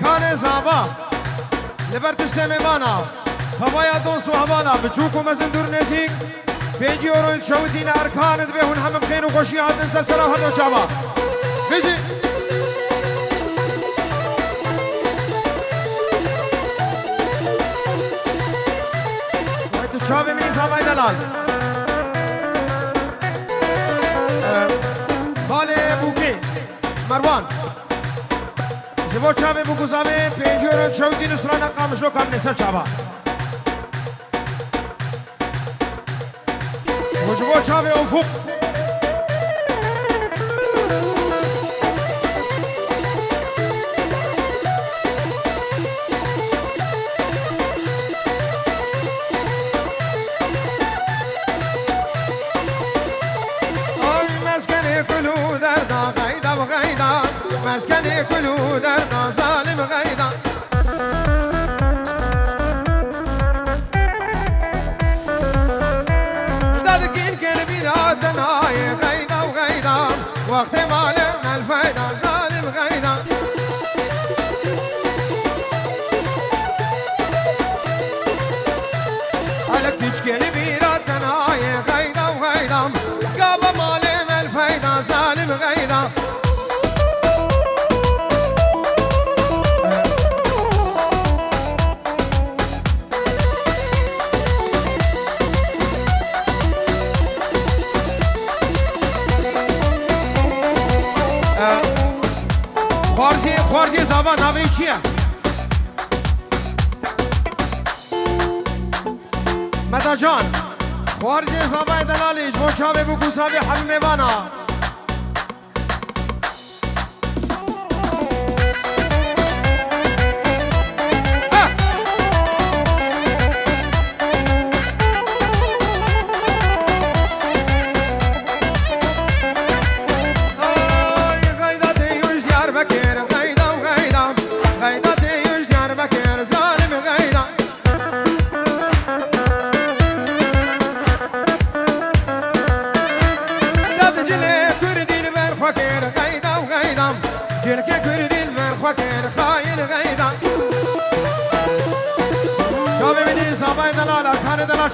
ارکان زابا لبرتشت میمانا هوای دوست و هوالا بچوک و مزن دور نزیک 5 یورو شودین ارکانت به هون همه بخیر و خوشی هاتن سر سر هاتو چابا بجی وقت چابه منی زابای دلال خاله بوکی مروان جبو چابه بوکو زابه 5 یورو شودین سرانا قامش لو کام نسر چابا وجبو چاوی افق مسکن کلو دردا غیدا و غیدا مسکن کلو دردا ظالم غیدا دناي غيدا وغيدا وقت مالم الفايدة ظالم غيدا عليك تشكيلي بيرا دناي غيدا وغيدا قابا مالم الفايدة ظالم غيدا خوارزی زبان ناوی چیه؟ مدا جان خوارزی زبان دلالیش موچاوی بگو ساوی حبی میوانا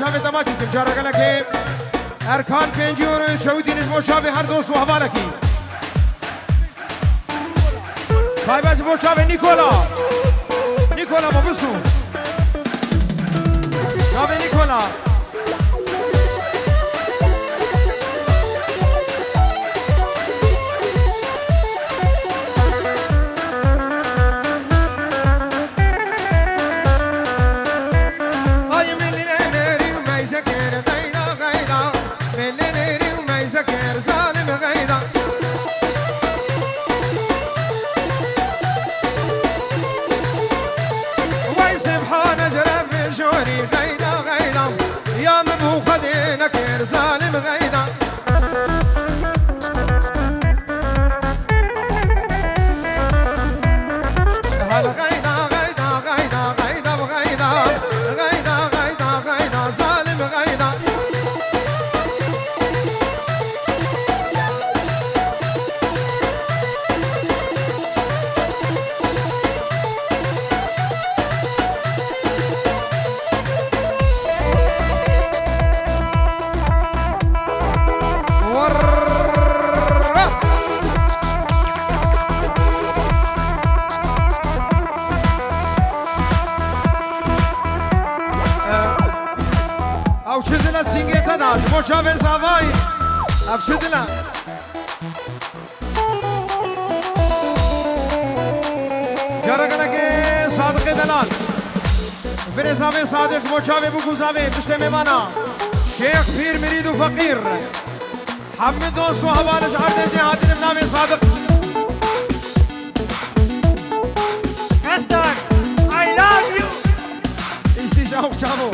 چاوی دما چیتیم جارا گلکی ارکان 5 یورو شودینش مو چاوی هر دوست و حواله کی پای باز مو چاوی نیکولا ما بسو چاوی نیکولا سبحان جرب جوري غيدا غيدا يا مبو خدينا كير ظالم غيدا هل غيدا غيدا غيدا غيدا وغيدا غيدا غيدا غيدا ظالم غيدا چاوی زاوای افشدلا جارا گلگه صادق دلال بر زاوی صادق موچاوی بگو زاوی تشت میمانا شیخ پیر مرید و فقیر حمد دوست و حوالش عرض جهادین نام صادق Esther, I love you. اشتی شاوق چاوو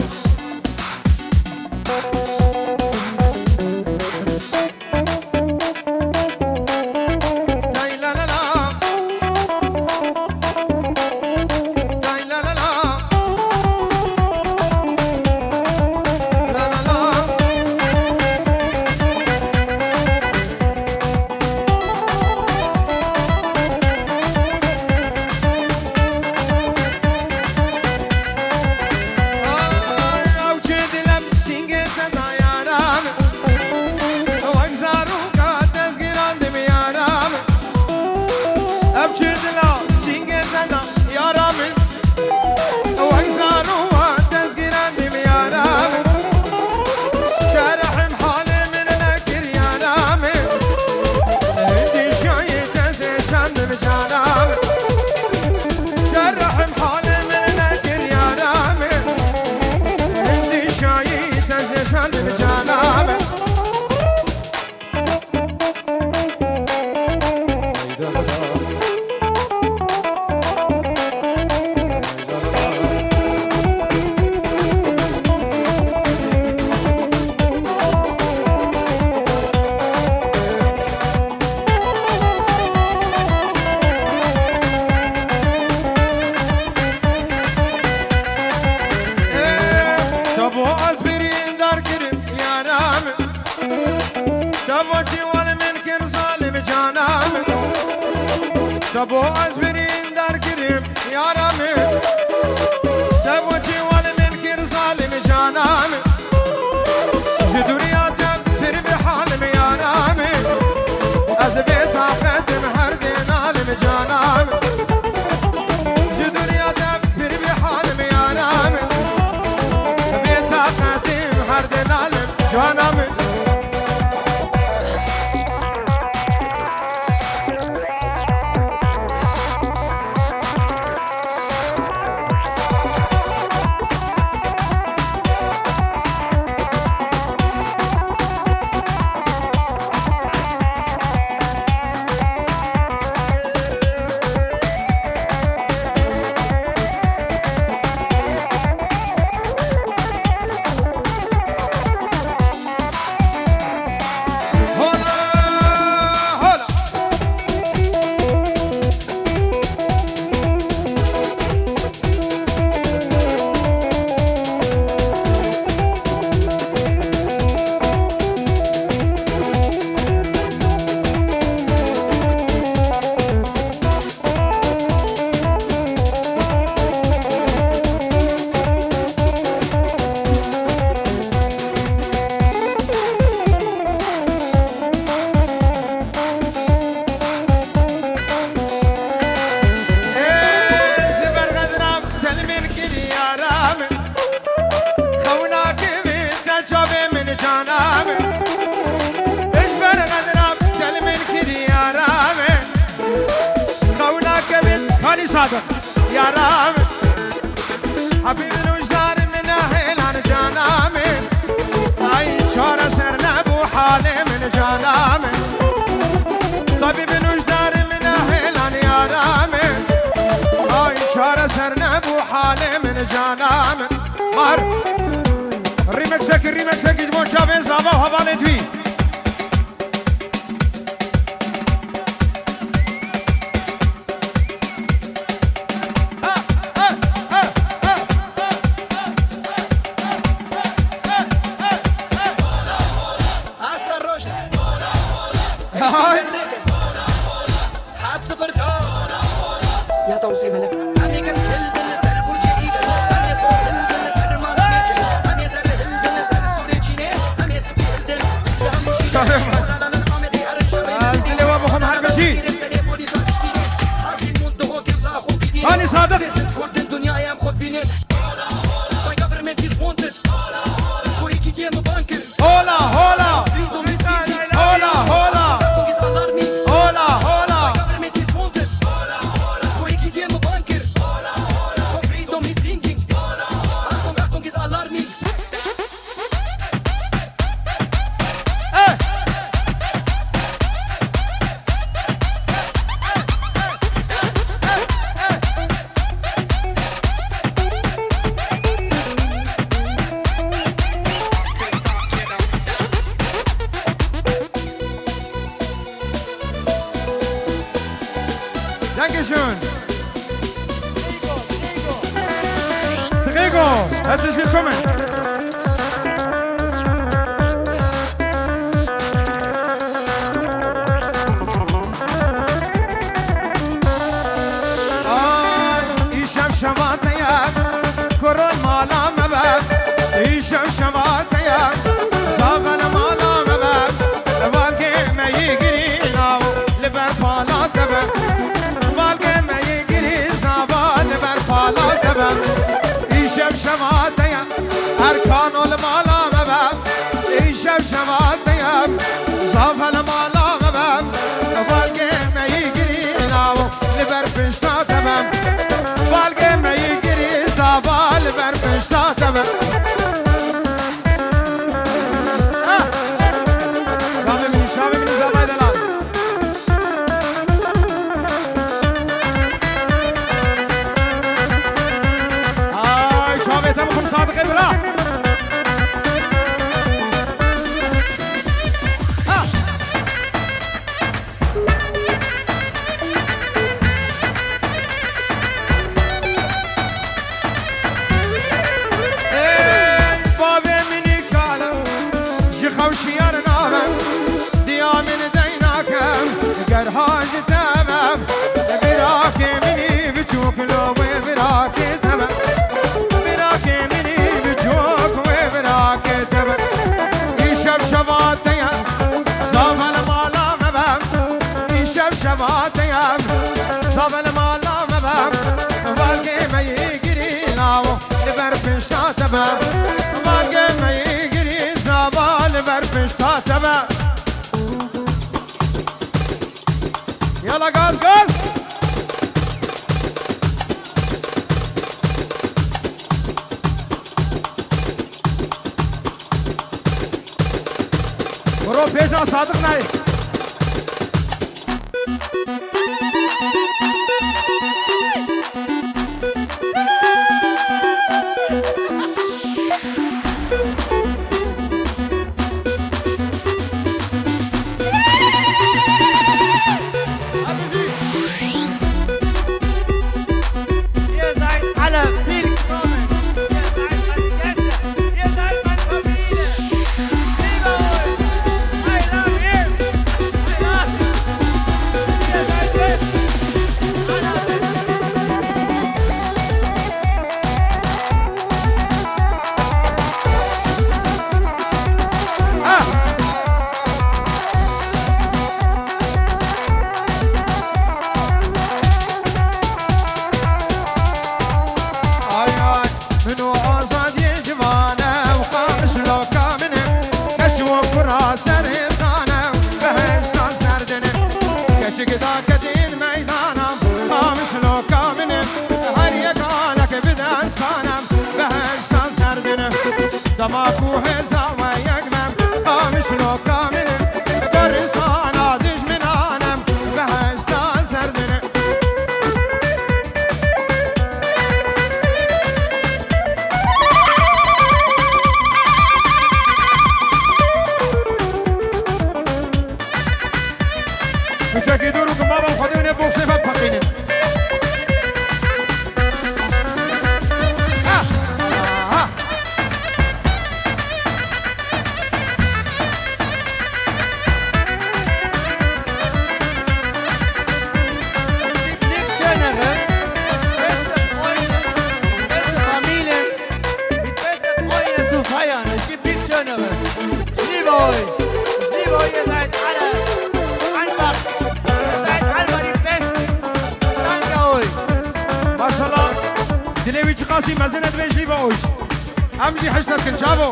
تبوچی وال من کن ظالم جانم تبو از برین در گریم یارم تبوچی وال من کن ظالم جانم جدوریا تب پر بحالم یارم از بیت آقدم هر دین عالم جانم جدوریا تب پر بحالم یارم بیت آقدم هر دین عالم جانم صادق يا رام حبيب الوجدان من هيلان جانام اي شور سرنا ابو حالي من جانام طبيب الوجدان من هيلان يا رام اي شور سرنا ابو حالي من جانام مار ريمكسك جمون شافين زابا وهبالي دوي هاني صادق هولا هولا هولا هولا هولا هولا Dankeschön. Diego, herzlich willkommen. İşem şamatayam, korol malam mebab. İşem şamatayam, zabel malam mebab. Valge meyi girinav, liber palat mebab. İşem şematayam erkan ol mala mebab İşem şematayam zafel mala mebab Valge meyi giri nav liber pişta tebem Valge meyi giri zava liber pişta tebem Şabi bini zavay delal تمكم صادق ابراء بابي مني قال جخوشيار نارم پشتاتبه واقع میگیری زبال بر پشتاتبه یالا گاز گاز برو پیشنا صادق نای Ihr seid alle willkommen. Ihr seid meine Gäste. Ihr seid meine Familie. Ich liebe euch. I love you. I love you. Ihr seid fest. آی آی منو آزادی جوانه و خامش لوکا منه کچ و کرا سرطانه بهشتان سردنه کچ گدا کدین میدانم خامش لوکا منه هر یک آلک بدستانم بهشتان سردنه دما کوه زاوه یکمم خامش لوکا منه برسانا دجمنانم بهشتان سردنه کوچکی دورو که ما با خودمون بوکسه و پقینیم Nichts Schöneres. Beste Freunde, beste Familien, mit besten Freunden zu feiern. Es gibt nichts Schöneres. Ich liebe euch. Ich liebe euch. Ihr seid alle einfach. Ihr seid einfach die Besten. Danke euch. ماشاءالله دلوی چی قاسی مزنت بیشلی با اوش همجی حشنت کن چابو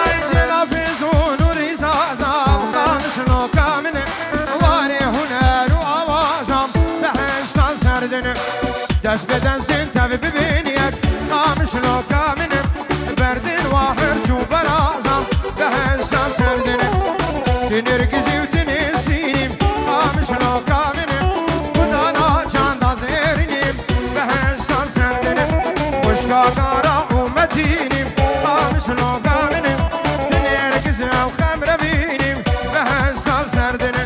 آی جلافیز و نوری زازم خامش لوکا منه واری هنر و آوازم بهشتان سردنه دست به دستین تبی ببینیک خامش لوکا منه بردین واحر چو برازم بهشتان سردنه دنرگزی و تنستینیم خامش لوکا منه خدانا چند زیرینیم بهشتان سردنه مشکاکارا اومتینیم خامش لوکا منه دنرگزی و خمر بینیم بهشتان سردنه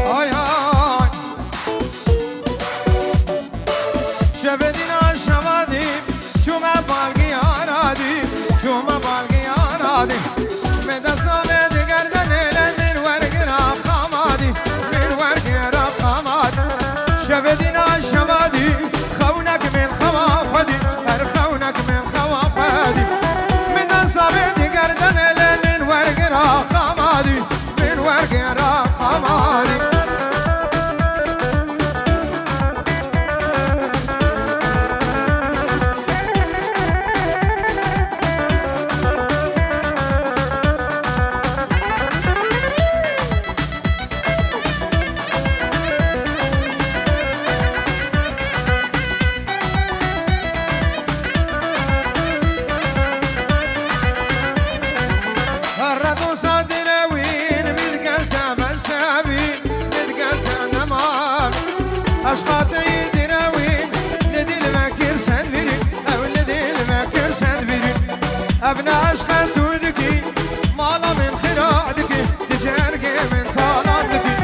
آی آی شبدینا شوادیم چوم بالگی آرادیم چوم بالگی آرادیم به دستم گردن من ورگرا خامادی من ورگرا خاماد شبدینا شوادیم خونک من خوا خودی هر خونک من خوا خودی به دستم گردن من ورگرا خامادی من ورگرا خامادی أشقاتي دراوين لدي المكير سنفري أو لدي المكير سنفري أبناء أشقات ودكي مالا من خراعدكي تجاركي من طالاتكي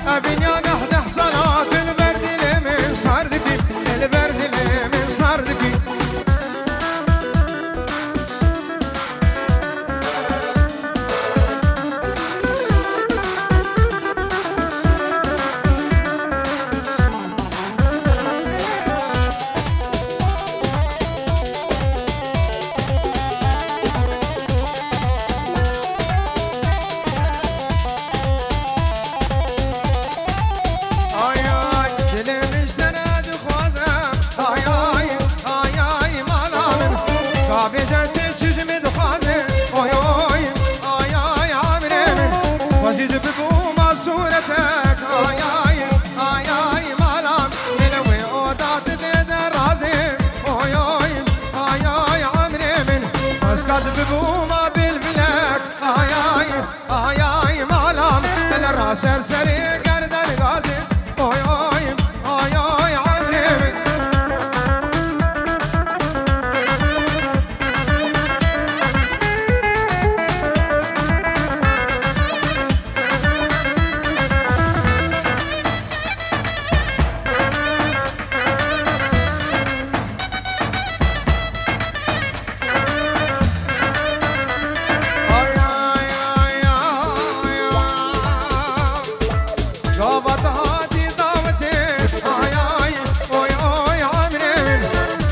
أبنيا نحن حصلات البرد اللي من صاردكي البرد اللي من صاردكي سرسري قردن غازي اوي اوي اوي اوي عمري من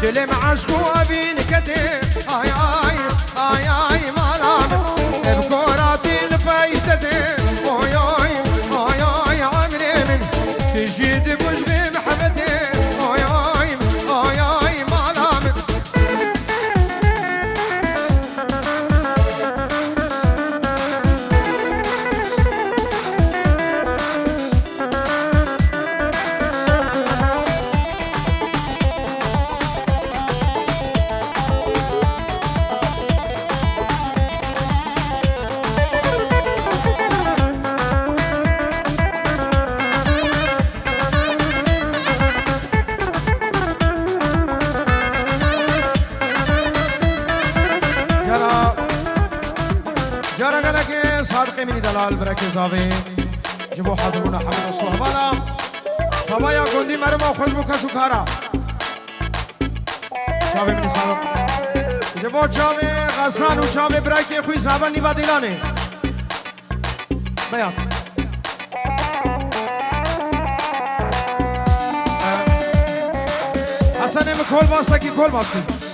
دلم عشقو أبين كتير آي آي آي آي مالام بكوراتي الفايتة آي آي آي آي عمري من تجيد بوجبي محبتي آي آي آي آي مالام جارا قالك صادقي مني دلال بركز آوي جبو حضرونا حمد الصحبانا خوايا قندي مرمى خوش بكسو كارا چاوي مني صادق جبو چاوي غسان و چاوي بركي خوي زابان نيبا دلاني بيات حسن ام کل باستا کی کل باستی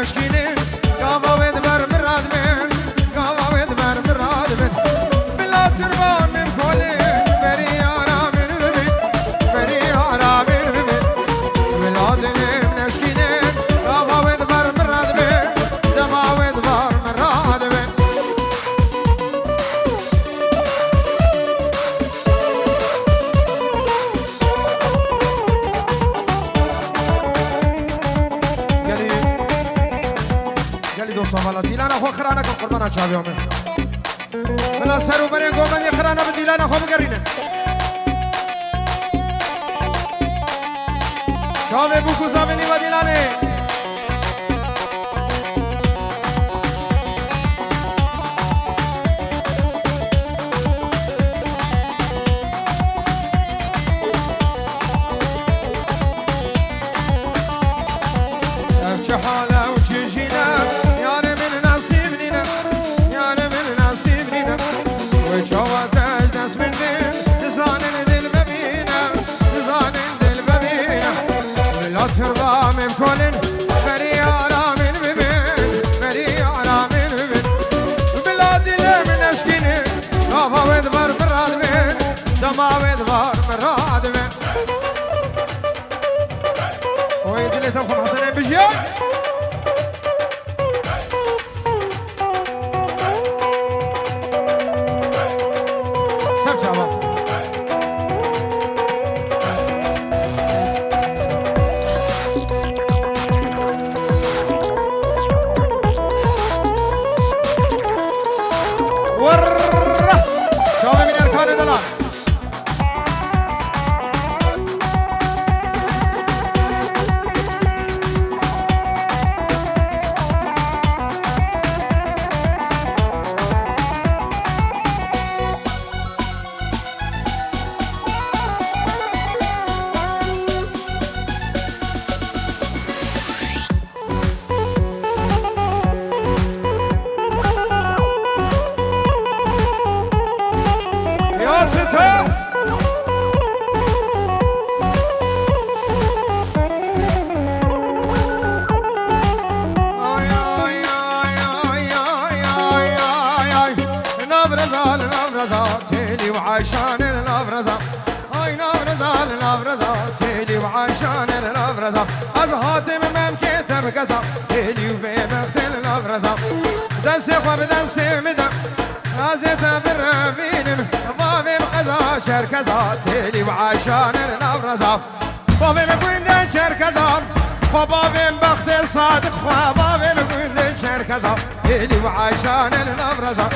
نشكيني قاما ودبر مراد من قاما ودبر مراد من بلا تربان من كولي بري أنا من ببين بري أنا من ببين بلا دلم نشكيني قاما ودبر مراد من دما ودبر مراد من قال لي دوسا والله ديلانا خو خرانا كم قربانا شاب يومي بلا سرو بري قومن يا خرانا بديلانا خو بقرينا شاب بوكو زامني بديلاني حالة وتجينا يعني من نصيبنا يعني من نصيبنا وجوات أجلس من دل زانن دل ببينا زانن دل ببينا لا ترضى من كل بريانا من ببين بريانا من ببين بلاد من نشكيني غافا ودبر مراد من دما ودبر مراد من ويدلي تفهم حسنين بجيان تيلي وعايشان الافرزا هاي الافرزا تيلي وعايشان الافرزا ازهاتم ممكن كذا تيلي وبيبختل الافرزا دنسي خواب دنسي مدى ازيت بالربين بابي بقزا شركزا تيلي وعايشان الافرزا بابي بقوين شركزا بابي بخت صادق بابي بقوين شركزا تيلي وعايشان الافرزا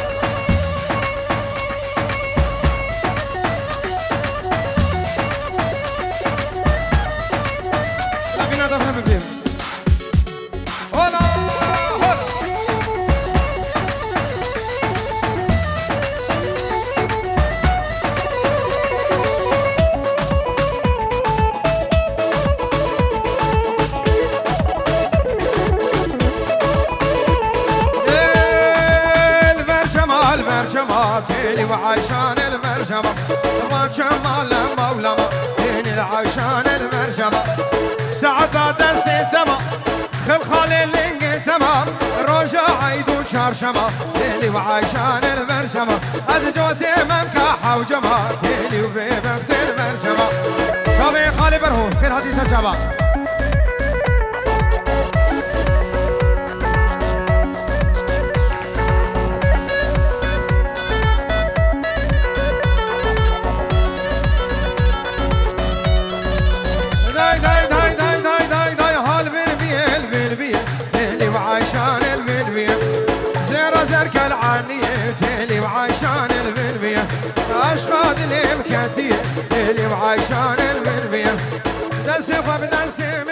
تيلي وعايشان المرجمة ما جمال مولما تيلي العايشان المرجمة ساعة دستي تما خل خالي اللي تمام روجا عيدو شارشمة تيلي وعايشان المرجمة أزجوتي ممكاحة وجمع تيلي وبيبخت المرجمة شابي خالي برهو خير هاتي سرجابا تيلي وعايشان البلبية أشخاذ الإمكاتية تيلي وعايشان البلبية دنسي خواب دنسي